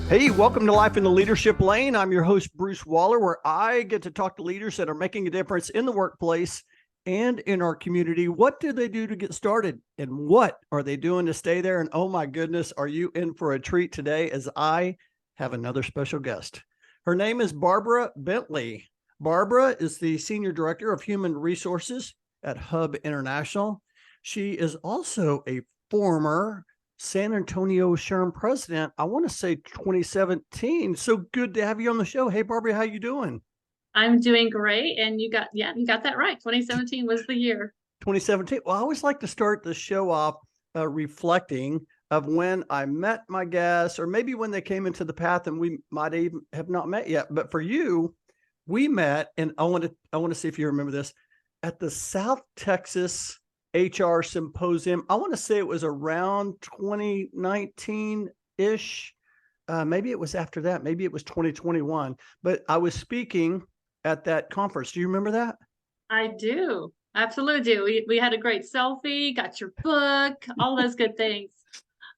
Hey, welcome to Life in the Leadership Lane. I'm your host, Bruce Waller, where I get to talk to leaders that are making a difference in the workplace and in our community. What do they do to get started? And what are they doing to stay there? And oh my goodness, are you in for a treat today as I have another special guest? Her name is Barbara Bentley. Barbara is the Senior Director of Human Resources at Hub International. She is also a former San Antonio SHRM President, I want to say 2017. So good to have you on the show. Hey, Barbara, how you doing? I'm doing great. And you got that right. 2017 was the year. 2017. Well, I always like to start the show off reflecting of when I met my guests, or maybe when they came into the path and we might even have not met yet. But for you, we met, and I want to see if you remember this, at the South Texas HR Symposium. I want to say it was around 2019-ish. Maybe it was after that. Maybe it was 2021. But I was speaking at that conference. Do you remember that? I do. Absolutely do. We had a great selfie, got your book, all those good things.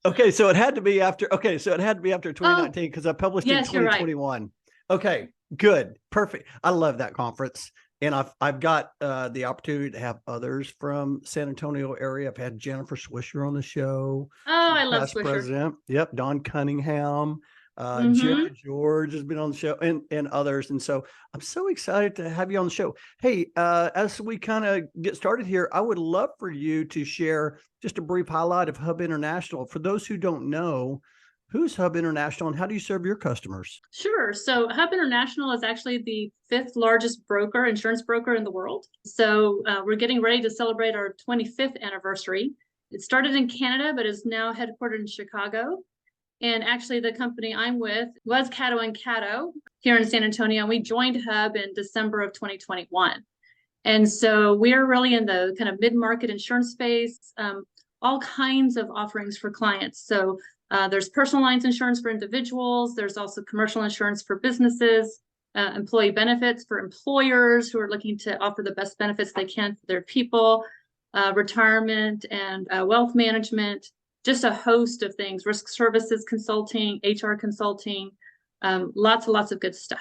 Okay, so it had to be after. Okay, so it had to be after 2019 because I published in 2021. Right. Okay, good, perfect. I love that conference. And I've got the opportunity to have others from San Antonio area. I've had Jennifer Swisher on the show. Oh, I love Swisher. President. Yep. Don Cunningham. Jerry George has been on the show, and others. And so I'm so excited to have you on the show. Hey, as we kind of get started here, I would love for you to share just a brief highlight of Hub International. For those who don't know, who's Hub International and how do you serve your customers? Sure. So Hub International is actually the 5th largest insurance broker in the world. So we're getting ready to celebrate our 25th anniversary. It started in Canada, but is now headquartered in Chicago. And actually the company I'm with was Caddo & Caddo here in San Antonio. And we joined Hub in December of 2021. And so we're really in the kind of mid-market insurance space, all kinds of offerings for clients. So there's personal lines insurance for individuals. There's also commercial insurance for businesses, employee benefits for employers who are looking to offer the best benefits they can for their people, retirement and wealth management, just a host of things, risk services consulting, HR consulting, lots and lots of good stuff.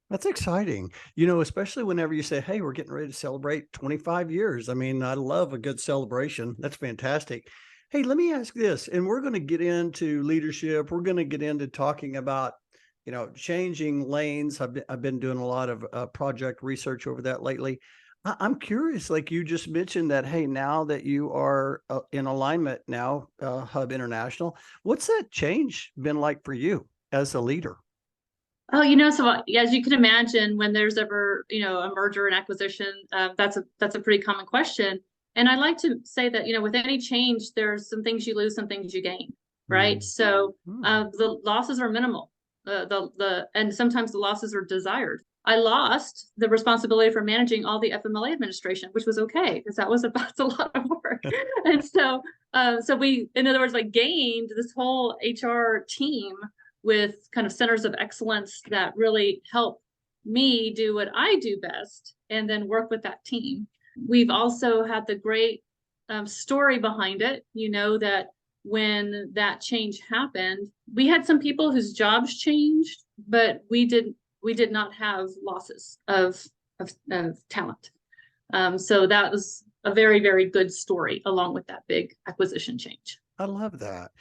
That's exciting. You know, especially whenever you say, hey, we're getting ready to celebrate 25 years. I mean, I love a good celebration. That's fantastic. Hey, let me ask this, and we're going to get into leadership. We're going to get into talking about, you know, changing lanes. I've been doing a lot of project research over that lately. I'm curious, like you just mentioned that, hey, now that you are in alignment now, Hub International, what's that change been like for you as a leader? Oh, you know, so as you can imagine, when there's ever, you know, a merger and acquisition, that's a pretty common question. And I like to say that, you know, with any change, there's some things you lose, some things you gain, right? So the losses are minimal. And sometimes the losses are desired. I lost the responsibility for managing all the FMLA administration, which was okay because that's a lot of work. And so we, in other words, like gained this whole HR team with kind of centers of excellence that really help me do what I do best and then work with that team. We've also had the great story behind it, you know, that when that change happened, we had some people whose jobs changed, but we did not have losses of talent. So that was a very, very good story along with that big acquisition change. I love that.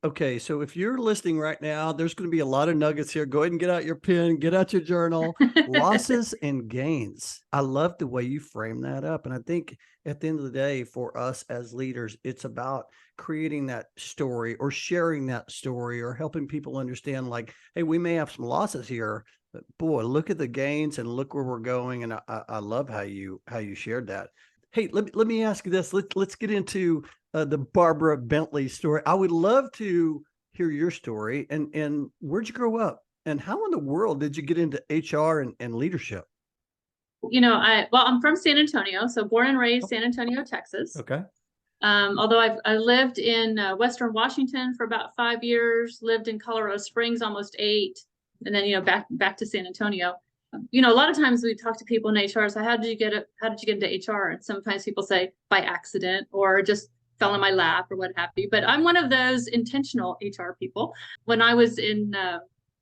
Okay, so if you're listening right now, there's going to be a lot of nuggets here. Go ahead and get out your pen, get out your journal. Losses and gains. I love the way you frame that up. And I think at the end of the day, for us as leaders, it's about creating that story or sharing that story or helping people understand, like, hey, we may have some losses here, but boy, look at the gains and look where we're going. And I love how you shared that. Hey, let me ask you this. Let's get into the Barbara Bentley story. I would love to hear your story. And where'd you grow up? And how in the world did you get into HR and leadership? You know, I'm from San Antonio, so born and raised San Antonio, Texas. Okay. Although I lived in Western Washington for about 5 years, lived in Colorado Springs almost 8, and then, you know, back to San Antonio. You know, a lot of times we talk to people in HR, so how did you get into HR? And sometimes people say by accident or just fell in my lap or what have you. But I'm one of those intentional HR people. When I was in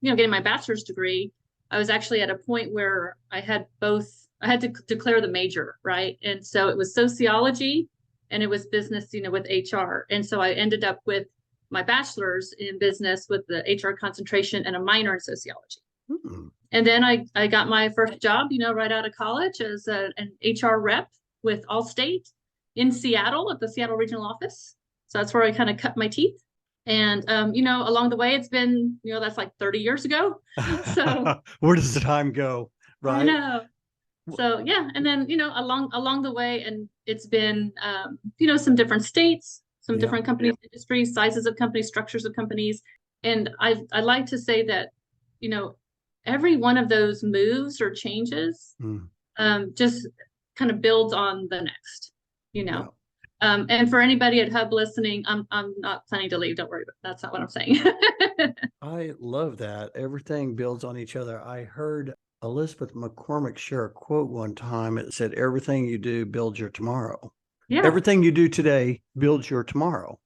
getting my bachelor's degree, I was actually at a point where I had to declare the major, right? And so it was sociology and it was business, with HR. And so I ended up with my bachelor's in business with the HR concentration and a minor in sociology. Hmm. And then I got my first job, right out of college as an HR rep with Allstate in Seattle at the Seattle regional office. So that's where I kind of cut my teeth. And, along the way, it's been, that's like 30 years ago. So where does the time go? Right. I know. So yeah. And then, along the way, and it's been, some different states, some different companies, industries, sizes of companies, structures of companies. And I like to say that, every one of those moves or changes just kind of builds on the next, Yeah. And for anybody at Hub listening, I'm not planning to leave. Don't worry, that's not what I'm saying. I love that. Everything builds on each other. I heard Elizabeth McCormick share a quote one time. It said, everything you do builds your tomorrow. Yeah. Everything you do today builds your tomorrow.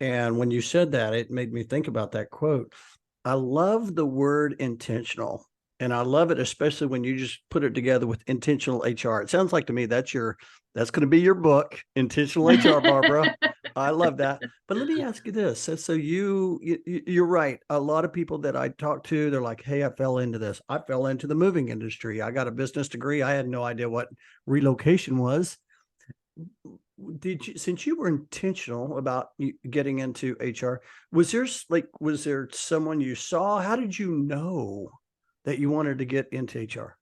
And when you said that, it made me think about that quote. I love the word intentional. And I love it, especially when you just put it together with intentional HR. It sounds like to me that's going to be your book, Intentional HR, Barbara. I love that. But let me ask you this. So you're right. A lot of people that I talk to, they're like, hey, I fell into this. I fell into the moving industry. I got a business degree. I had no idea what relocation was. Since you were intentional about getting into HR, was there someone you saw? How did you know that you wanted to get into HR?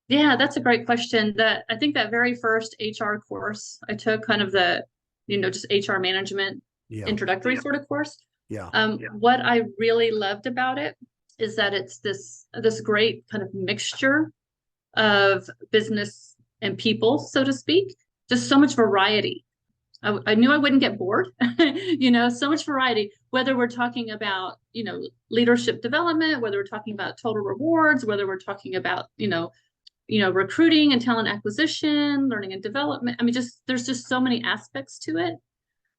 Yeah, that's a great question. I think that very first HR course I took, kind of the, just HR management introductory sort of course. Yeah. What I really loved about it is that it's this great kind of mixture of business and people, so to speak. Just so much variety. I knew I wouldn't get bored, so much variety, whether we're talking about, leadership development, whether we're talking about total rewards, whether we're talking about, recruiting and talent acquisition, learning and development. I mean, there's just so many aspects to it.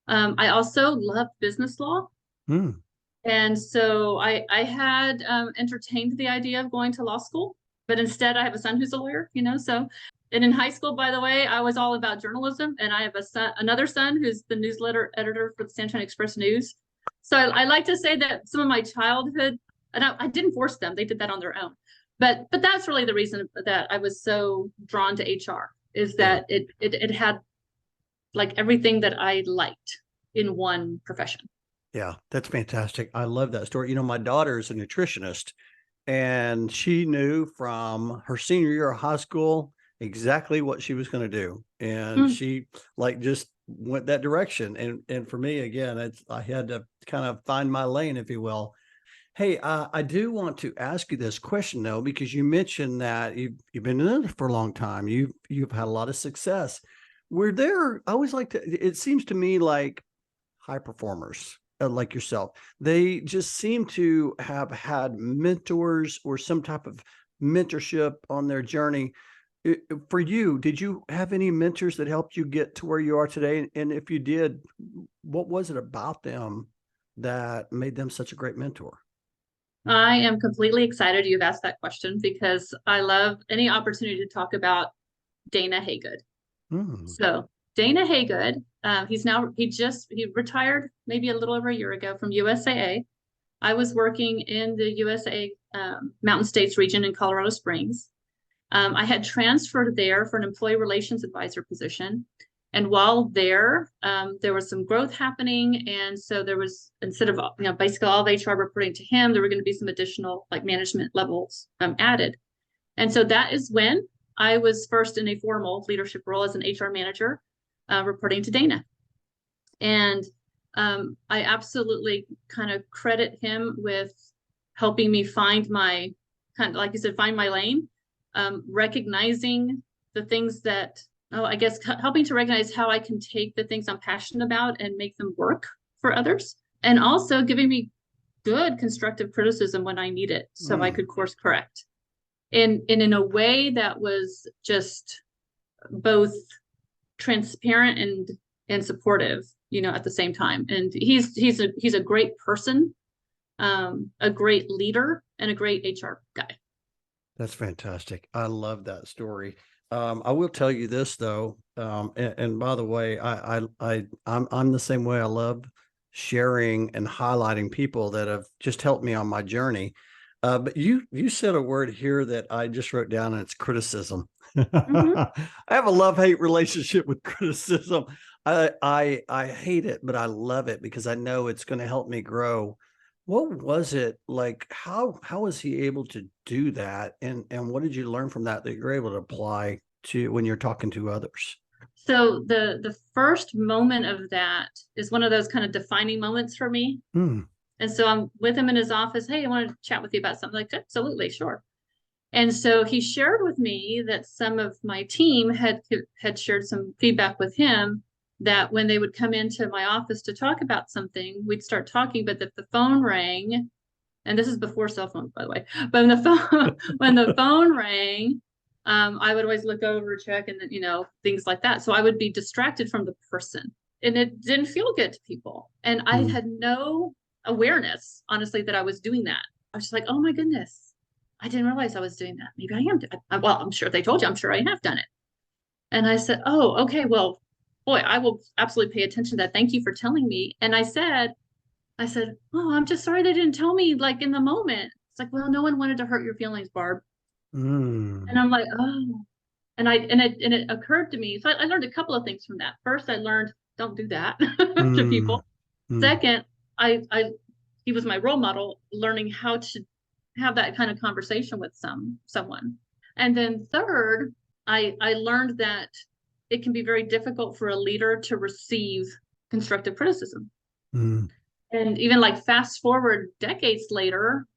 I also love business law. And so I had entertained the idea of going to law school, but instead I have a son who's a lawyer, and in high school, by the way, I was all about journalism, and I have another son who's the newsletter editor for the San Antonio Express News. So I like to say that some of my childhood, and I didn't force them; they did that on their own. But that's really the reason that I was so drawn to HR, is that it had like everything that I liked in one profession. Yeah, that's fantastic. I love that story. My daughter is a nutritionist, and she knew from her senior year of high school exactly what she was going to do. And she just went that direction. And for me, again, I had to kind of find my lane, if you will. Hey, I do want to ask you this question though, because you mentioned that you've been in it for a long time. You've had a lot of success. I always like to, it seems to me like high performers like yourself, they just seem to have had mentors or some type of mentorship on their journey. For you, did you have any mentors that helped you get to where you are today? And if you did, what was it about them that made them such a great mentor? I am completely excited you've asked that question, because I love any opportunity to talk about Dana Haygood. So Dana Haygood, he retired maybe a little over a year ago from USAA. I was working in the USAA Mountain States region in Colorado Springs. I had transferred there for an employee relations advisor position. And while there was some growth happening. And so there was, instead of, basically all of HR reporting to him, there were going to be some additional management levels added. And so that is when I was first in a formal leadership role as an HR manager, reporting to Dana. And I absolutely kind of credit him with helping me find my, kind of like you said, find my lane. Recognizing the things that, helping to recognize how I can take the things I'm passionate about and make them work for others. And also giving me good constructive criticism when I need it, so I could course correct. And in a way that was just both transparent and supportive, at the same time. And he's a great person. a great leader and a great HR guy. That's fantastic. I love that story. I will tell you this though, and by the way, I'm the same way. I love sharing and highlighting people that have just helped me on my journey. But you said a word here that I just wrote down, and it's criticism. Mhm. I have a love-hate relationship with criticism. I hate it, but I love it because I know it's going to help me grow. What was it like? How was he able to do that? And what did you learn from that that you're able to apply to when you're talking to others? So the first moment of that is one of those kind of defining moments for me. Hmm. And so I'm with him in his office. Hey, I want to chat with you about something. Like, absolutely, sure. And so he shared with me that some of my team had shared some feedback with him that when they would come into my office to talk about something, we'd start talking, but if the phone rang, and this is before cell phones, by the way, but when the phone when the phone rang, I would always look over, check, and things like that. So I would be distracted from the person, and it didn't feel good to people. And I Hmm. had no awareness, honestly, that I was doing that. I was just like, oh my goodness, I didn't realize I was doing that. Maybe I am. Well, I'm sure they told you. I'm sure I have done it. And I said, oh, okay, well, boy, I will absolutely pay attention to that. Thank you for telling me. And I said, oh, I'm just sorry they didn't tell me like in the moment. It's like, well, no one wanted to hurt your feelings, Barb. And Mm. I'm like, oh, and it occurred to me. So I learned a couple of things from that. First, I learned don't do that to Mm. people. Mm. Second, I he was my role model, learning how to have that kind of conversation with someone. And then third, I learned that it can be very difficult for a leader to receive constructive criticism. Mm. And even like fast forward decades later,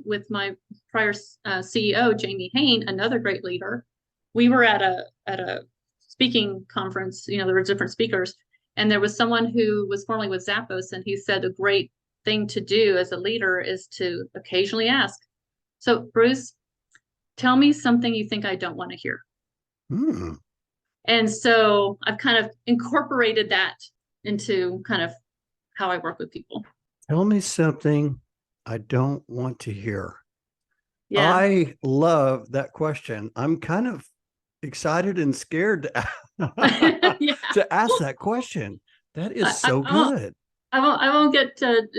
with my prior CEO, Jamie Hain, another great leader, we were at a speaking conference. There were different speakers, and there was someone who was formerly with Zappos, and he said a great thing to do as a leader is to occasionally ask, so Bruce, tell me something you think I don't want to hear. Mm. And so I've kind of incorporated that into kind of how I work with people. Tell me something I don't want to hear. Yeah. I love that question. I'm kind of excited and scared Yeah. to ask that question. That is I, so I won't good. I won't get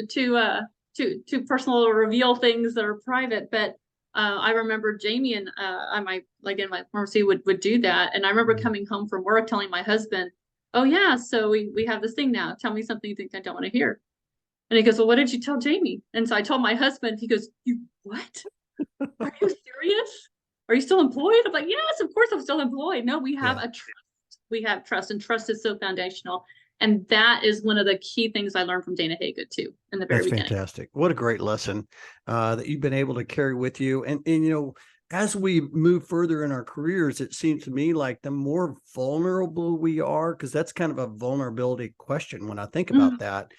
too personal or reveal things that are private, but I remember Jamie and my pharmacy would do that. And I remember Mm. coming home from work telling my husband, oh yeah, so we have this thing now. Tell me something you think I don't want to hear. And he goes, well, what did you tell Jamie? And so I told my husband. He goes, you what? Are you serious? Are you still employed? I'm like, yes, of course I'm still employed. No, we have Yeah, a trust. We have trust, and trust is so foundational. And that is one of the key things I learned from Dana Haygood too in the very that's beginning. fantastic. What a great lesson that you've been able to carry with you. And as we move further in our careers, it seems to me like the more vulnerable we are, because that's kind of a vulnerability question when I think about Mhm. that.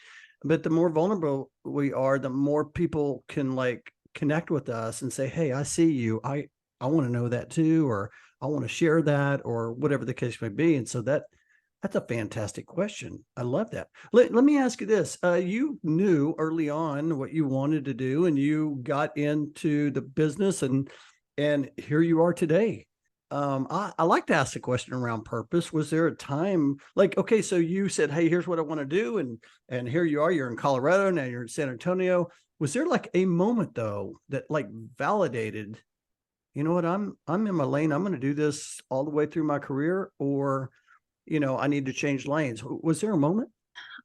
But the more vulnerable we are, the more people can like connect with us and say, hey, I see you. I want to know that too, or I want to share that, or whatever the case may be. And so that's a fantastic question. I love that. Let me ask you this. You knew early on what you wanted to do, and you got into the business, and here you are today. I like to ask the question around purpose. Was there a time like, okay, so you said, hey, here's what I want to do, and here you are, you're in Colorado, now you're in San Antonio. Was there like a moment though that like validated, you know what, I'm in my lane, I'm going to do this all the way through my career, or I need to change lanes. Was there a moment?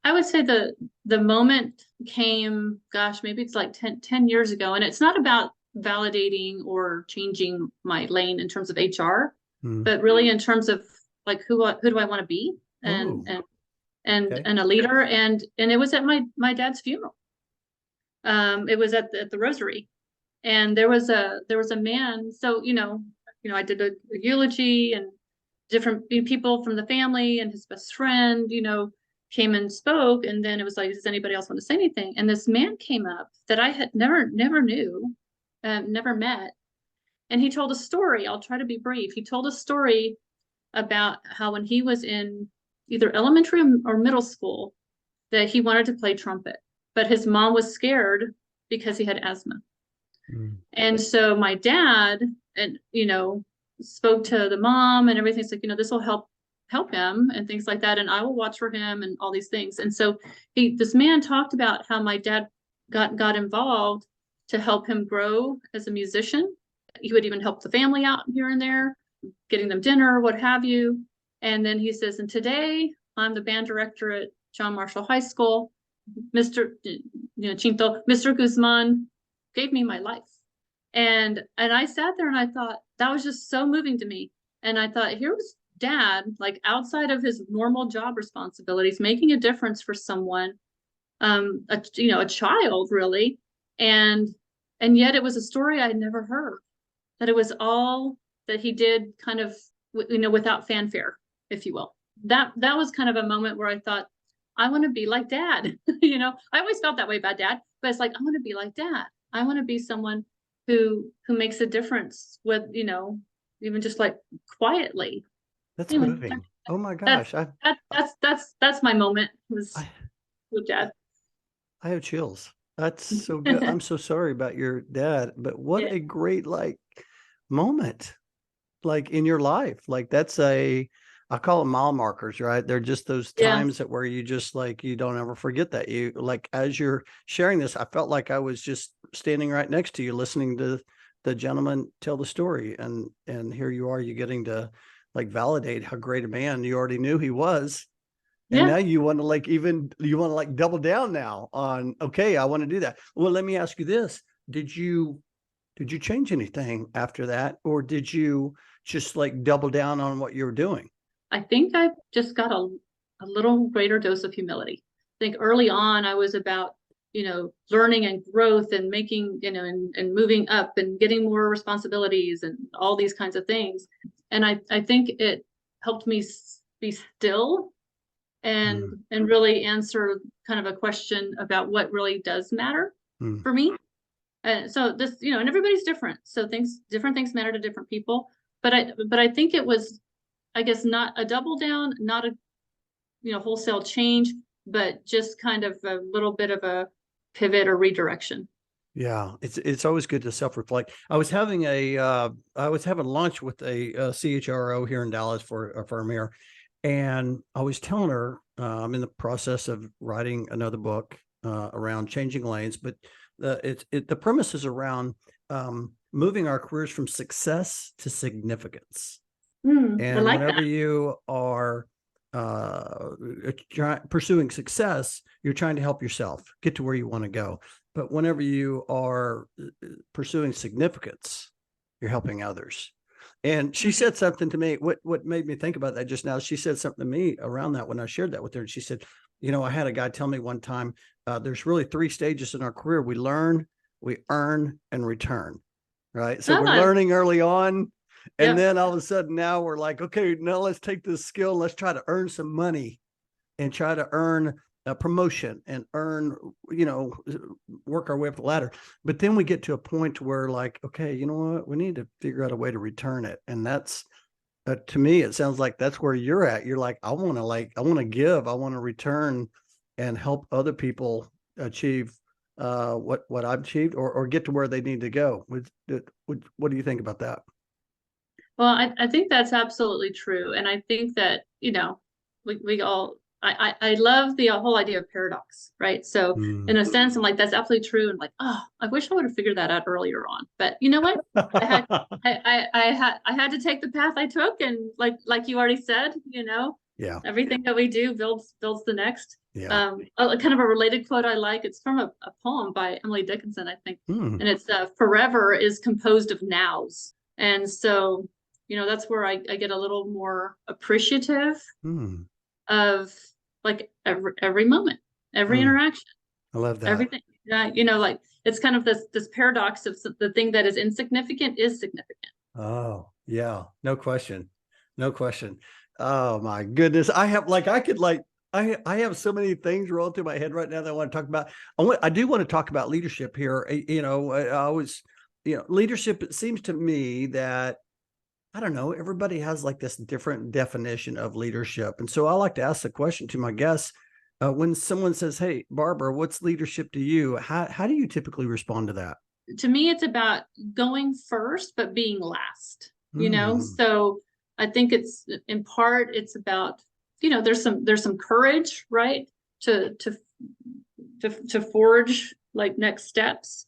I would say the moment came, gosh, maybe it's like 10 years ago. And it's not about validating or changing my lane in terms of HR, Hmm. but really in terms of like who do I want to be, and Oh, and and okay. and a leader. And it was at my dad's funeral. It was at the Rosary, and there was a man. So I did a eulogy, and different people from the family and his best friend, came and spoke. And then it was like, does anybody else want to say anything? And this man came up that I had never knew, never met, and he told a story. I'll try to be brief. He told a story about how when he was in either elementary or middle school, that he wanted to play trumpet, but his mom was scared because he had asthma. Mm. And so my dad, and spoke to the mom and everything. It's like, this will help him and things like that, and I will watch for him and all these things. And so this man talked about how my dad got involved to help him grow as a musician. He would even help the family out here and there, getting them dinner, what have you. And then he says, and today I'm the band director at John Marshall High School. Mr. Chinto, Mr. Guzman gave me my life. And I sat there and I thought, that was just so moving to me. And I thought, here was dad, like outside of his normal job responsibilities, making a difference for someone, a child really. And yet it was a story I had never heard, that it was all that he did kind of, without fanfare, if you will. That was kind of a moment where I thought, I want to be like dad. I always felt that way about dad, but it's like, I want to be like dad. I want to be someone who makes a difference with, even just like quietly. That's moving. Oh my gosh. That's my moment with dad. I have chills. That's so good. I'm so sorry about your dad, but what a great moment in your life. That's I call them mile markers, right? They're just those times that where you just you don't ever forget that. You as you're sharing this, I felt like I was just standing right next to you, listening to the gentleman tell the story, and here you are, you getting to validate how great a man you already knew he was. And now you want to double down now on, okay, I want to do that. Well, let me ask you this. Did you change anything after that? Or did you just double down on what you were doing? I think I just got a little greater dose of humility. I think early on I was about, learning and growth and making, and moving up and getting more responsibilities and all these kinds of things. And I think it helped me be still and really answer kind of a question about what really does matter for me. And so this, and everybody's different. So different things matter to different people. But I think it was, I guess, not a double down, not a wholesale change, but just kind of a little bit of a pivot or redirection. Yeah, it's always good to self-reflect. I was having lunch with a CHRO here in Dallas for a firm here, and I was telling her I'm in the process of writing another book around changing lanes, but the premise is around moving our careers from success to significance. And whenever you are pursuing success, you're trying to help yourself get to where you want to go. But whenever you are pursuing significance, you're helping others. And she said something to me, what made me think about that just now, she said something to me around that when I shared that with her. And she said, I had a guy tell me one time, there's really 3 stages in our career. We learn, we earn, and return. Right. So we're learning early on. And then all of a sudden now we're like, okay, now let's take this skill. Let's try to earn some money and try to earn a promotion and earn, work our way up the ladder. But then we get to a point where okay, you know what? We need to figure out a way to return it. And that's, to me, it sounds like that's where you're at. You're like, I want to give, I want to return and help other people achieve what I've achieved or get to where they need to go. What do you think about that? Well, I think that's absolutely true. And I think that, we all, I love the whole idea of paradox, right? So in a sense, I'm like, that's absolutely true. And I wish I would have figured that out earlier on. But you know what? I had to take the path I took. And like you already said, everything that we do builds the next. Yeah. Kind of a related quote I like. It's from a poem by Emily Dickinson, I think. And it's forever is composed of nows. And so, that's where I get a little more appreciative of every moment, every interaction. I love that. Everything. It's kind of this paradox of the thing that is insignificant is significant. Oh, yeah. No question. No question. Oh my goodness. I have I have so many things rolling through my head right now that I want to talk about. I do want to talk about leadership here. I always, leadership, it seems to me that, I don't know, everybody has this different definition of leadership. And so I like to ask the question to my guests, When someone says, "Hey, Barbara, what's leadership to you?" How do you typically respond to that? To me, it's about going first, but being last, Mm, So I think it's in part, it's about, there's some courage, right? To forge like next steps,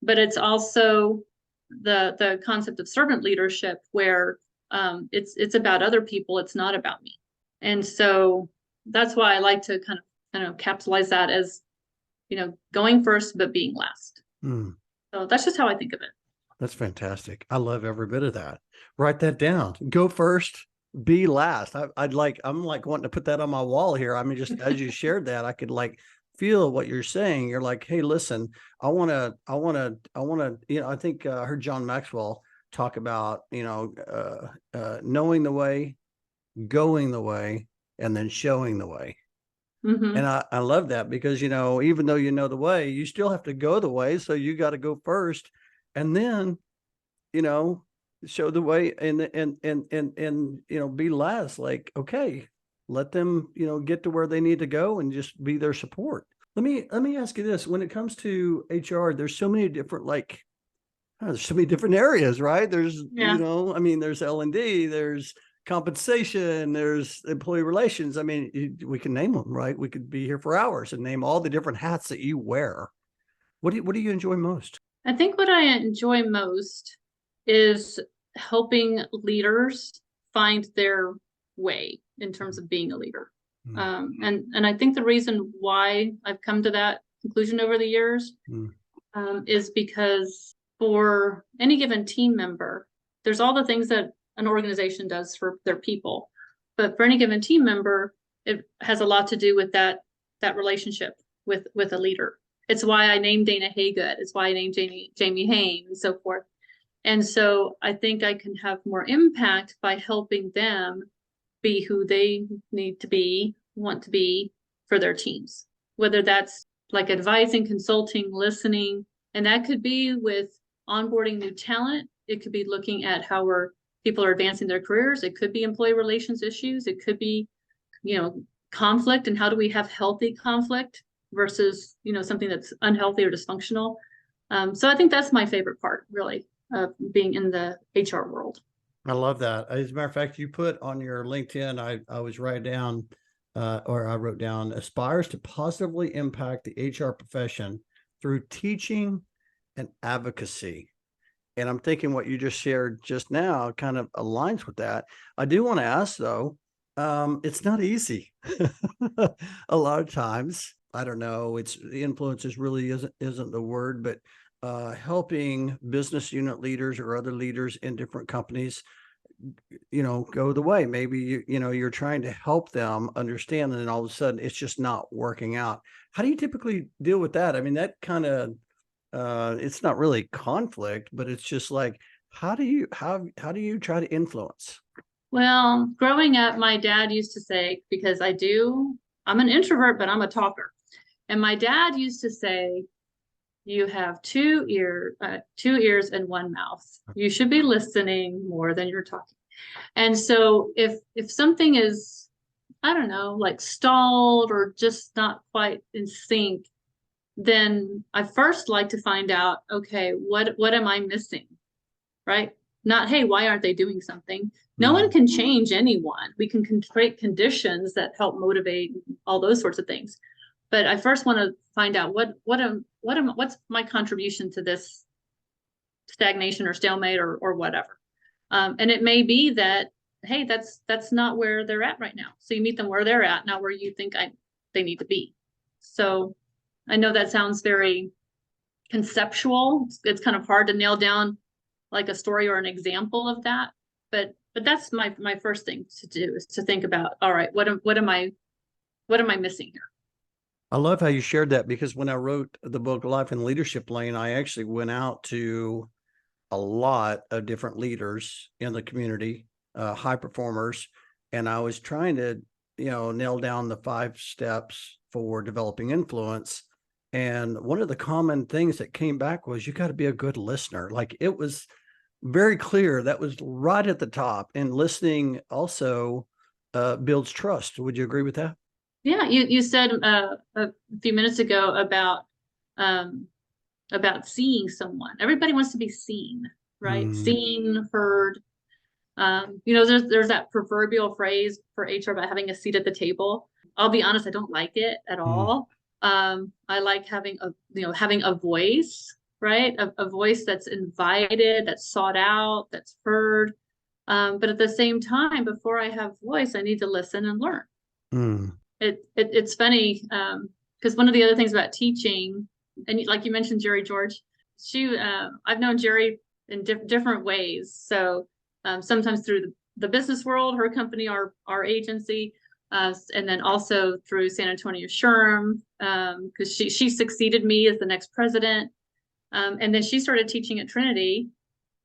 but it's also the concept of servant leadership where it's about other people, it's not about me. And so that's why I like to kind of capitalize that as, going first but being last. mm. So that's just how I think of it. That's fantastic. I love every bit of that. Write that down. Go first, be last. I'm like wanting to put that on my wall here. I mean, just as you shared that, I could like feel what you're saying. You're like, hey, listen, I think I heard John Maxwell talk about, knowing the way, going the way, and then showing the way. Hmm. And I love that because, even though you know the way, you still have to go the way. So you got to go first and then, you know, show the way and, be last, like, okay, let them, get to where they need to go and just be their support. Let me ask you this. When it comes to HR, there's so many different, there's so many different areas, right? There's, Yeah. I mean, there's L&D, there's compensation, there's employee relations. I mean, we can name them, right? We could be here for hours and name all the different hats that you wear. What do you enjoy most? I think what I enjoy most is helping leaders find their way in terms of being a leader. Mm, And I think the reason why I've come to that conclusion over the years mm, is because for any given team member, there's all the things that an organization does for their people. But for any given team member, it has a lot to do with that relationship with a leader. It's why I named Dana Haygood. It's why I named Jamie Hain and so forth. And so I think I can have more impact by helping them be who they need to be, want to be for their teams, whether that's like advising, consulting, listening, and that could be with onboarding new talent. It could be looking at how people are advancing their careers. It could be employee relations issues. It could be, conflict and how do we have healthy conflict versus, something that's unhealthy or dysfunctional. So I think that's my favorite part, really, of being in the HR world. I love that. As a matter of fact, you put on your LinkedIn, I was or I wrote down, aspires to positively impact the HR profession through teaching and advocacy. And I'm thinking what you just shared just now kind of aligns with that. I do want to ask though, it's not easy. A lot of times, I don't know, it's the influences really isn't the word, but helping business unit leaders or other leaders in different companies, go the way. Maybe you're trying to help them understand, and then all of a sudden it's just not working out. How do you typically deal with that? I mean, that kind of it's not really conflict, but it's just like, how do you try to influence? Well, growing up, my dad used to say, because I'm an introvert, but I'm a talker. And my dad used to say, you have two ears and one mouth. You should be listening more than you're talking. And so if something is, I don't know, like stalled or just not quite in sync, then I first like to find out, okay, what am I missing? Right? Not, hey, why aren't they doing something? No one can change anyone. We can create conditions that help motivate all those sorts of things. But I first want to find out what's my contribution to this stagnation or stalemate or whatever. And it may be that, hey, that's not where they're at right now. So you meet them where they're at, not where you think they need to be. So I know that sounds very conceptual. It's kind of hard to nail down like a story or an example of that. But that's my first thing to do, is to think about, all right, what am I missing here? I love how you shared that, because when I wrote the book Life in Leadership Lane, I actually went out to a lot of different leaders in the community, high performers, and I was trying to, nail down the 5 steps for developing influence. And one of the common things that came back was, you got to be a good listener. Like, it was very clear that was right at the top. And listening also builds trust. Would you agree with that? Yeah, you said a few minutes ago about seeing someone. Everybody wants to be seen, right? Mm, Seen, heard. There's that proverbial phrase for HR about having a seat at the table. I'll be honest, I don't like it at mm, all. I like having a voice, right? A voice that's invited, that's sought out, that's heard. But at the same time, before I have voice, I need to listen and learn. mm. It's funny because one of the other things about teaching, and like you mentioned, Jerry George, I've known Jerry in different ways. So sometimes through the business world, her company, our agency, and then also through San Antonio SHRM, because she succeeded me as the next president, and then she started teaching at Trinity,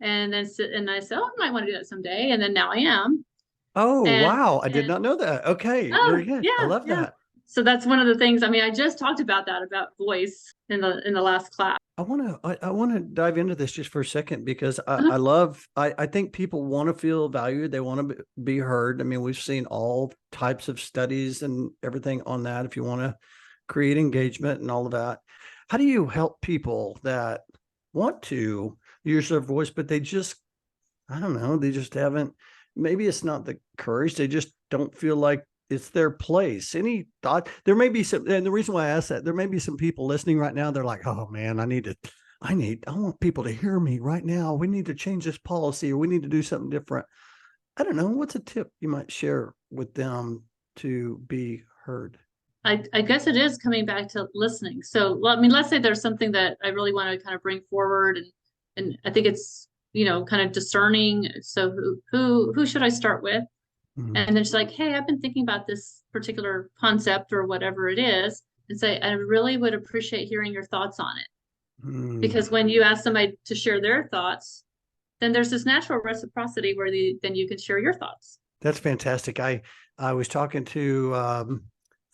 and I said, oh, I might want to do that someday, and then now I am, Oh, and wow. I did and not know that. Okay, oh very good. I yeah, love yeah. that. So that's one of the things. I mean, I just talked about that about voice in the last class. I want to dive into this just for a second because Uh-huh. I think people want to feel valued. They want to be heard. I mean, we've seen all types of studies and everything on that. If you want to create engagement and all of that, how do you help people that want to use their voice, but they just, I don't know, they just haven't, maybe it's not the courage. They just don't feel like it's their place. Any thought? There may be some, and the reason why I asked that, there may be some people listening right now. They're like, oh man, I want people to hear me right now. We need to change this policy or we need to do something different. I don't know. What's a tip you might share with them to be heard? I guess it is coming back to listening. So, I mean, let's say there's something that I really want to kind of bring forward, and I think it's kind of discerning. So, who should I start with? Mm, And then she's like, hey, I've been thinking about this particular concept or whatever it is, and say, I really would appreciate hearing your thoughts on it. mm. Because when you ask somebody to share their thoughts, then there's this natural reciprocity where then you can share your thoughts. That's fantastic. I was talking to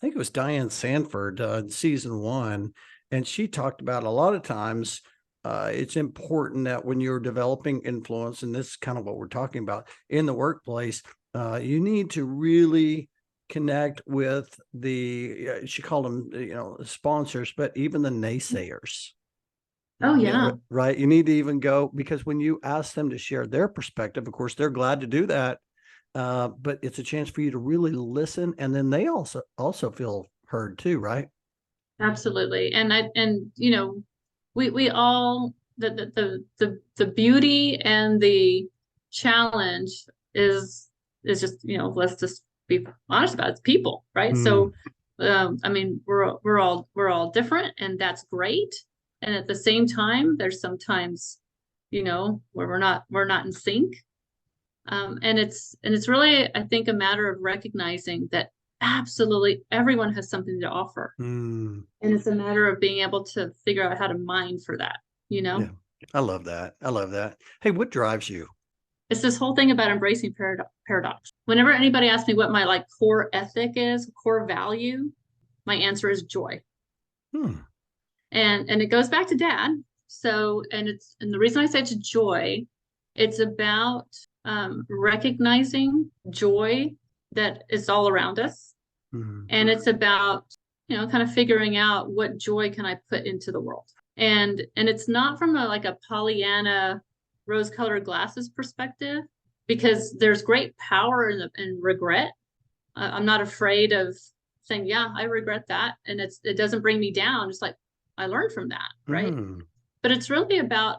I think it was Diane Sanford in season one, and she talked about a lot of times it's important that when you're developing influence, and this is kind of what we're talking about in the workplace, you need to really connect with she called them, sponsors, but even the naysayers. Oh yeah, Right. You need to even go because when you ask them to share their perspective, of course, they're glad to do that. But it's a chance for you to really listen, and then they also feel heard too, right? absolutely. And we all the beauty and the challenge is just let's just be honest about it. It's people, right? Mm, So I mean we're all different, and that's great. And at the same time, there's sometimes where we're not in sync. And it's really, I think, a matter of recognizing that absolutely everyone has something to offer. mm, And it's a matter of being able to figure out how to mine for that, you know? yeah. I love that. I love that. Hey, what drives you? It's this whole thing about embracing paradox. Whenever anybody asks me what my like core ethic is, core value, my answer is joy. Hmm. And it goes back to dad. So, and the reason I say it's joy, it's about recognizing joy that is all around us. Mm, And it's about, kind of figuring out what joy can I put into the world. And it's not from a Pollyanna rose-colored glasses perspective, because there's great power in regret. I'm not afraid of saying, yeah, I regret that. And it doesn't bring me down. It's like, I learned from that, right? mm, But it's really about,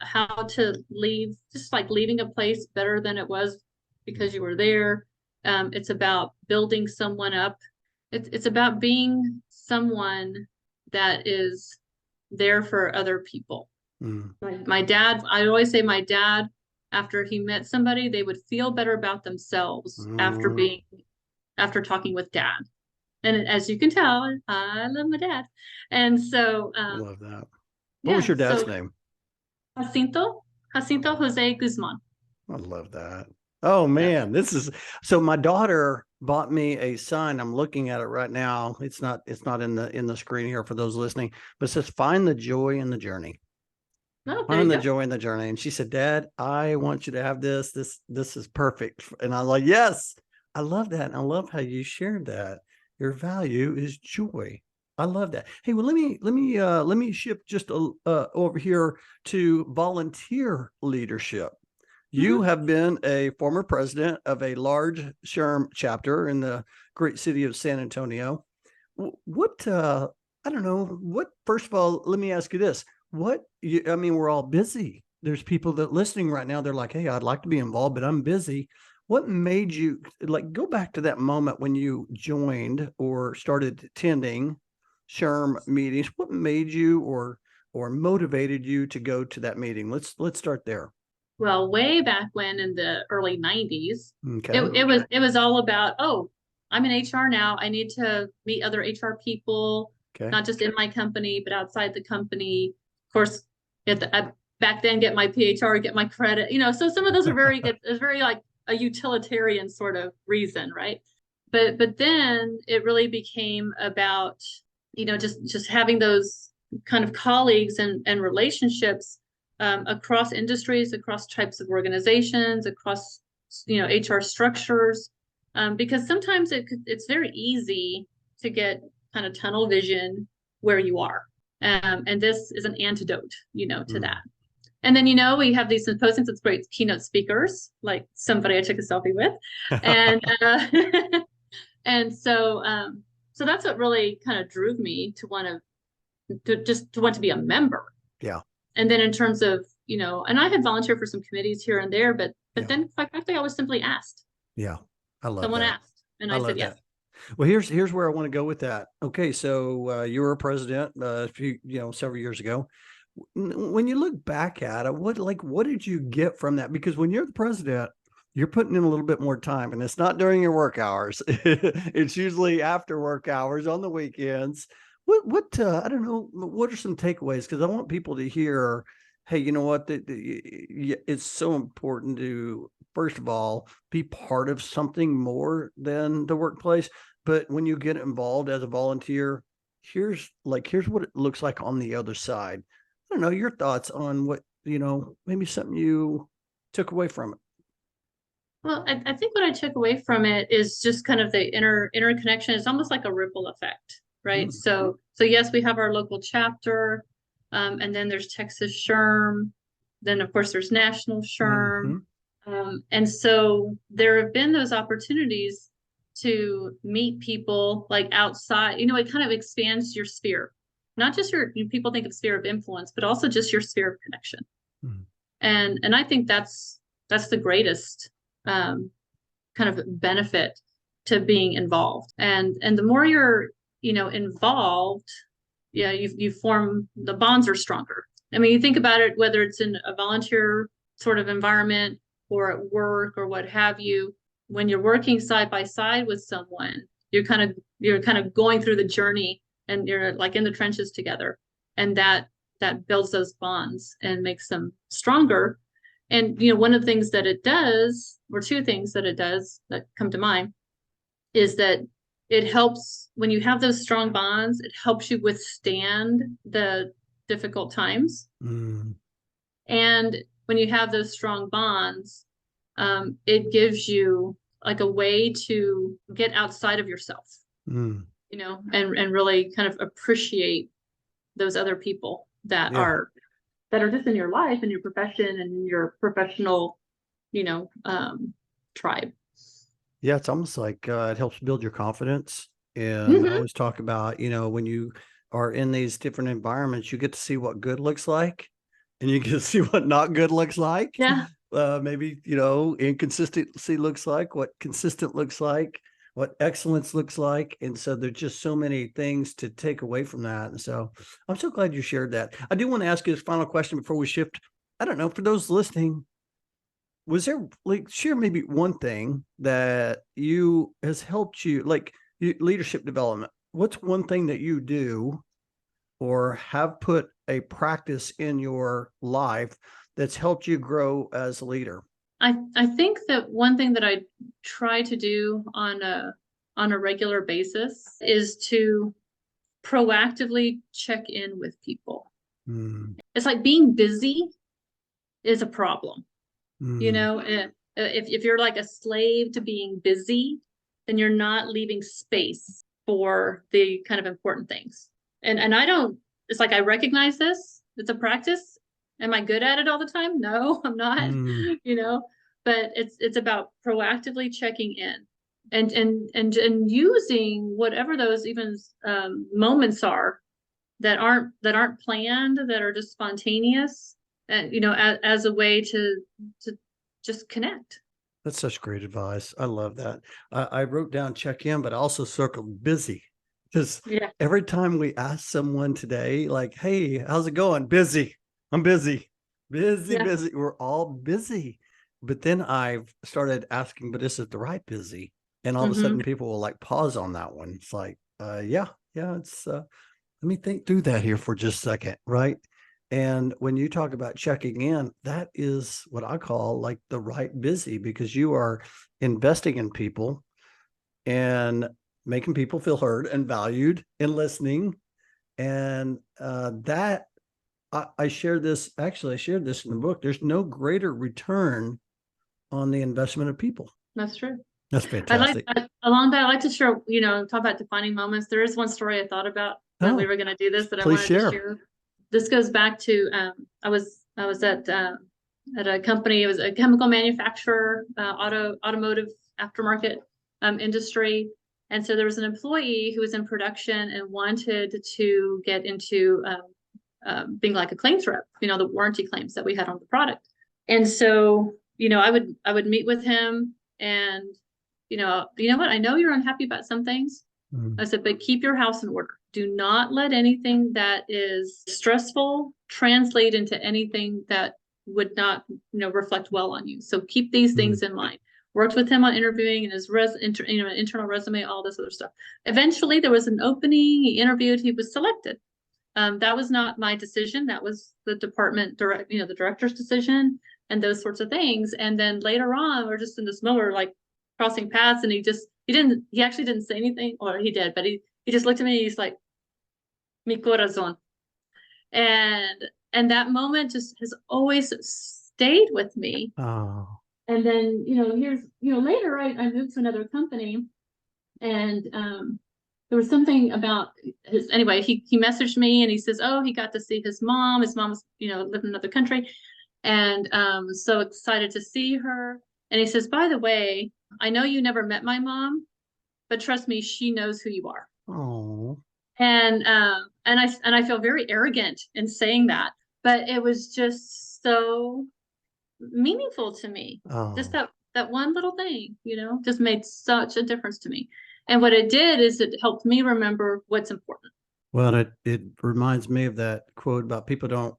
how to leave, just like leaving a place better than it was because you were there. It's about building someone up. It's about being someone that is there for other people. mm. My dad, I always say my dad, after he met somebody, they would feel better about themselves Mm, after talking with dad. And as you can tell, I love my dad. And so, I love that. What was yeah, your dad's so name? Jacinto Jose Guzman. I love that. Oh Yeah. man, this is so my daughter bought me a sign. I'm looking at it right now. It's not in the screen here for those listening, but it says find the joy in the journey. Oh, there Find you the go. joy in the journey. And she said, Dad, I want you to have this. This is perfect. And I'm like, yes, I love that. And I love how you shared that. Your value is joy. I love that. Hey, well, let me shift just over here to volunteer leadership. You Mhm. have been a former president of a large SHRM chapter in the great city of San Antonio. What I don't know. What First of all, let me ask you this: I mean, we're all busy. There's people that listening right now. They're like, "Hey, I'd like to be involved, but I'm busy." What made you like go back to that moment when you joined or started attending SHRM meetings? What made you or motivated you to go to that meeting? Let's start there. Well, way back when in the early 90s, Okay. it was all about, oh, I'm in HR now. I need to meet other HR people, Okay. not just in my company, but outside the company. Of course, back then get my PHR, get my credit, so some of those are it's very like a utilitarian sort of reason, right? But then it really became about, just having those kind of colleagues and relationships across industries, across types of organizations, across HR structures, because sometimes it's very easy to get kind of tunnel vision where you are, and this is an antidote, to that. And then we have these symposiums. It's great keynote speakers, like somebody I took a selfie with, and and so that's what really kind of drove me to want to be a member. Yeah. And then in terms of, and I had volunteered for some committees here and there, but Yeah. then quite frankly, I was simply asked. Yeah. I love Someone that. asked, and I I said love yes. that. Well, here's where I want to go with that. Okay, so you were a president a few, several years ago. When you look back at it, what did you get from that? Because when you're the president, you're putting in a little bit more time, and it's not during your work hours. It's usually after work hours on the weekends. I don't know. What are some takeaways? Because I want people to hear, hey, you know what? It's so important to first of all be part of something more than the workplace. But when you get involved as a volunteer, here's what it looks like on the other side. I don't know your thoughts on what, maybe something you took away from it. Well, I think what I took away from it is just kind of the interconnection. It's almost like a ripple effect, right? Mm, So yes, we have our local chapter, and then there's Texas SHRM, then of course there's National SHRM, hmm and so there have been those opportunities to meet people like outside. It kind of expands your sphere, not just people think of sphere of influence, but also just your sphere of connection. mm, And I think that's the greatest kind of benefit to being involved. And the more you're involved, yeah, you form, the bonds are stronger. I mean, you think about it, whether it's in a volunteer sort of environment or at work or what have you, when you're working side by side with someone, you're kind of going through the journey, and you're like in the trenches together, and that builds those bonds and makes them stronger. And one of the things that it does, or two things that it does that come to mind, is that it helps when you have those strong bonds. It helps you withstand the difficult times. mm, And when you have those strong bonds, it gives you like a way to get outside of yourself, mm. and really kind of appreciate those other people Yeah. that are just in your life and your profession and your professional, tribe. Yeah. It's almost like it helps build your confidence. And I Hmm. always talk about, when you are in these different environments, you get to see what good looks like and you get to see what not good looks like. Yeah. Maybe, inconsistency looks like, what consistent looks like, what excellence looks like. And so there's just so many things to take away from that. And so I'm so glad you shared that. I do want to ask you this final question before we shift. I don't know, for those listening, was there like share maybe one thing that you has helped you leadership development? What's one thing that you do or have put a practice in your life that's helped you grow as a leader? I think that one thing that I try to do on a regular basis is to proactively check in with people. Mm, It's like being busy is a problem. mm, If you're like a slave to being busy, then you're not leaving space for the kind of important things. And I don't, it's like I recognize this, it's a practice. Am I good at it all the time? No, I'm not, you know, but it's about proactively checking in and using whatever those even moments are that aren't planned, that are just spontaneous, and you know, as a way to just connect. That's such great advice. I love that. I wrote down check in, but I also circled busy, because Yeah. every time we ask someone today, like, hey, how's it going? Busy. I'm busy. Busy, Yeah. busy. We're all busy. But then I've started asking, but is it the right busy? And all of a sudden people will like pause on that one. It's like, yeah, it's let me think through that here for just a second, right? And when you talk about checking in, that is what I call like the right busy, because you are investing in people and making people feel heard and valued and listening. And that I shared this, actually, I shared this in the book. There's no greater return on the investment of people. That's true. That's fantastic. Along that, I like to share, you know, talk about defining moments. There is one story I thought about when we were going to do this that I wanted to share. This goes back to I was at a company. It was a chemical manufacturer, automotive aftermarket industry, and so there was an employee who was in production and wanted to get into being like a claims rep, you know, the warranty claims that we had on the product. And so, you know, I would meet with him and, you know what, I know you're unhappy about some things. I said, but keep your house in order. Do not let anything that is stressful translate into anything that would not, you know, reflect well on you. So keep these things in mind. Worked with him on interviewing and his internal resume, all this other stuff. Eventually there was an opening, he interviewed, he was selected. That was not my decision. That was the department the director's decision and those sorts of things. And then later on, we're just in this moment, like crossing paths, and he actually didn't say anything, or he did, but he just looked at me and he's like, mi corazón. And that moment just has always stayed with me. Oh. And then, later I moved to another company, and there was something about anyway, he messaged me and he says, oh, he got to see his mom. His mom's, lived in another country, and was so excited to see her. And he says, by the way, I know you never met my mom, but trust me, she knows who you are. Oh. And I feel very arrogant in saying that, but it was just so meaningful to me. Oh. Just that one little thing, just made such a difference to me. And what it did is it helped me remember what's important. Well, it reminds me of that quote about people don't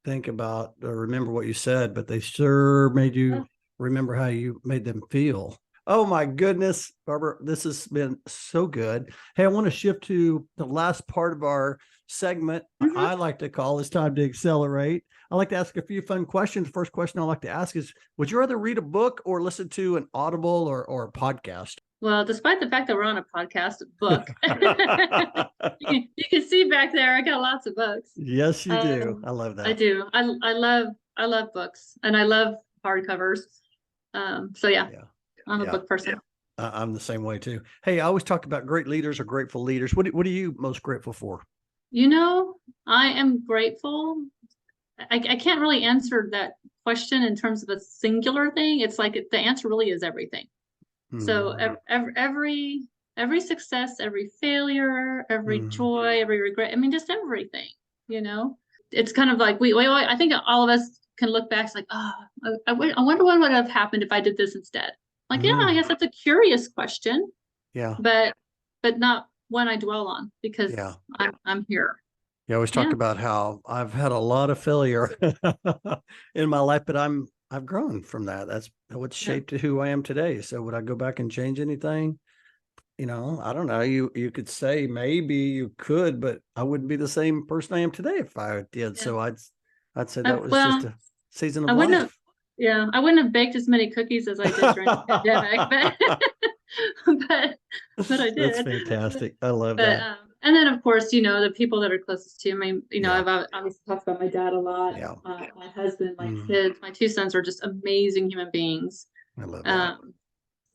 think about or remember what you said, but they sure made you remember how you made them feel. Oh my goodness, Barbara, this has been so good. Hey, I want to shift to the last part of our segment. I like to call It's Time to Accelerate. I like to ask a few fun questions. First question I like to ask is, would you rather read a book or listen to an Audible or a podcast? Well, despite the fact that we're on a podcast, book. You can see back there, I got lots of books. Yes, you do. I love that. I do. I love books, and I love hardcovers. So yeah. I'm a book person. Yeah. I'm the same way too. Hey, I always talk about great leaders or grateful leaders. What are you most grateful for? I am grateful. I can't really answer that question in terms of a singular thing. It's like the answer really is everything. So every success, every failure, every joy, every regret. I mean, just everything. It's kind of like I think all of us can look back. It's like, I wonder what would have happened if I did this instead. Like, I guess that's a curious question. Yeah. But not one I dwell on, because I'm here. You always talk about how I've had a lot of failure in my life, but I've grown from that. That's what shaped who I am today. So would I go back and change anything? I don't know. You could say maybe you could, but I wouldn't be the same person I am today if I did. Yeah. So I'd say that was just a season of life. I wouldn't have baked as many cookies as I did during the pandemic, but I did. That's fantastic. I love that. And then, of course, the people that are closest to me. I've obviously talked about my dad a lot. Yeah. My husband, my kids, my two sons are just amazing human beings. I love that.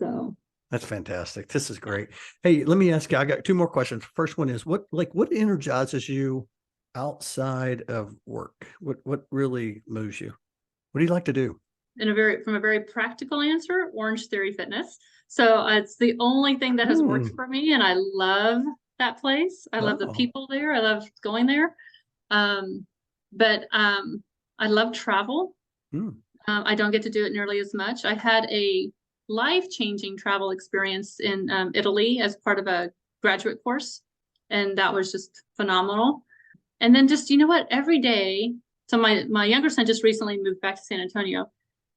So That's fantastic. This is great. Hey, let me ask you, I got two more questions. First one is what energizes you outside of work? What really moves you? What do you like to do? From a very practical answer, Orange Theory Fitness. So it's the only thing that has worked for me, and I love that place. I love the people there. I love going there. But I love travel. I don't get to do it nearly as much. I had a life-changing travel experience in Italy as part of a graduate course, and that was just phenomenal. And then just, you know what, every day, so my younger son just recently moved back to San Antonio,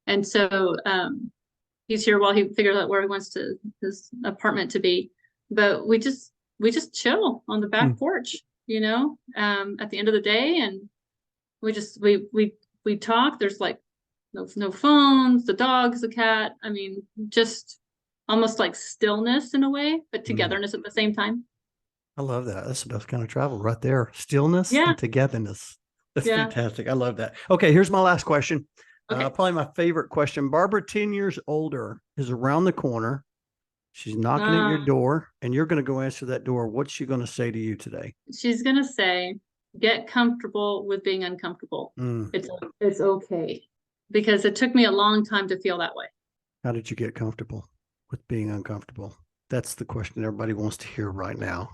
and so he's here while he figures out where he wants his apartment to be. But we just chill on the back porch, you know, at the end of the day, and we talk. There's like no phones, the dogs, the cat. I mean, just almost like stillness in a way, but togetherness at the same time. I love that. That's the best kind of travel right there. Stillness and togetherness. That's fantastic. I love that. Okay, here's my last question. Okay. Probably my favorite question. Barbara, 10 years older, is around the corner. She's knocking at your door, and you're going to go answer that door. What's she going to say to you today? She's going to say, get comfortable with being uncomfortable. It's okay. Because it took me a long time to feel that way. How did you get comfortable with being uncomfortable? That's the question everybody wants to hear right now.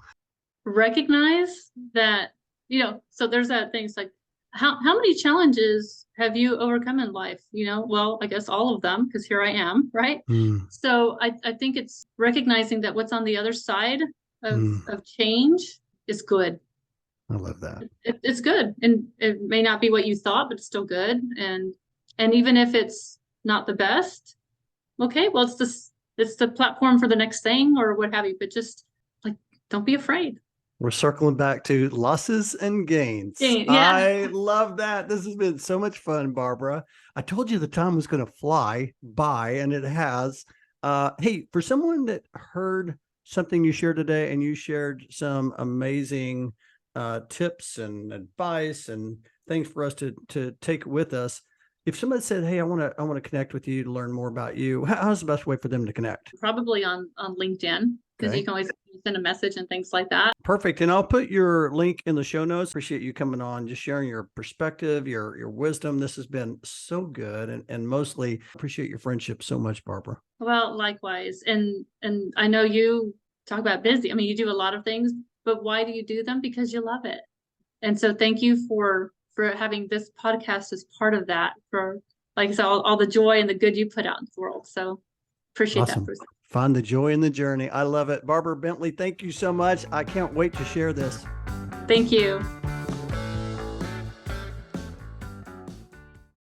Recognize that, you know, so there's that thing. It's like, how many challenges have you overcome in life? You know, well, I guess all of them, because here I am, right? So I think it's recognizing that what's on the other side of change is good. I love that. It's good. And it may not be what you thought, but it's still good. And even if it's not the best, okay, well, it's the platform for the next thing or what have you, but just like, don't be afraid. We're circling back to losses and gains. I love that. This has been so much fun, Barbara. I told you the time was going to fly by, and it has. Hey, for someone that heard something you shared today, and you shared some amazing tips and advice and things for us to take with us. If somebody said, hey, I want to connect with you to learn more about you, how's the best way for them to connect? Probably on LinkedIn, because you can always send a message and things like that. Perfect. And I'll put your link in the show notes. Appreciate you coming on, just sharing your perspective, your wisdom. This has been so good. And mostly appreciate your friendship so much, Barbara. Well, likewise. And I know you talk about busy. I mean, you do a lot of things, but why do you do them? Because you love it. And so thank you for having this podcast as part of that, for, like I said, all the joy and the good you put out in the world. So appreciate that, Bruce. Find the joy in the journey. I love it. Barbara Bentley, thank you so much. I can't wait to share this. Thank you.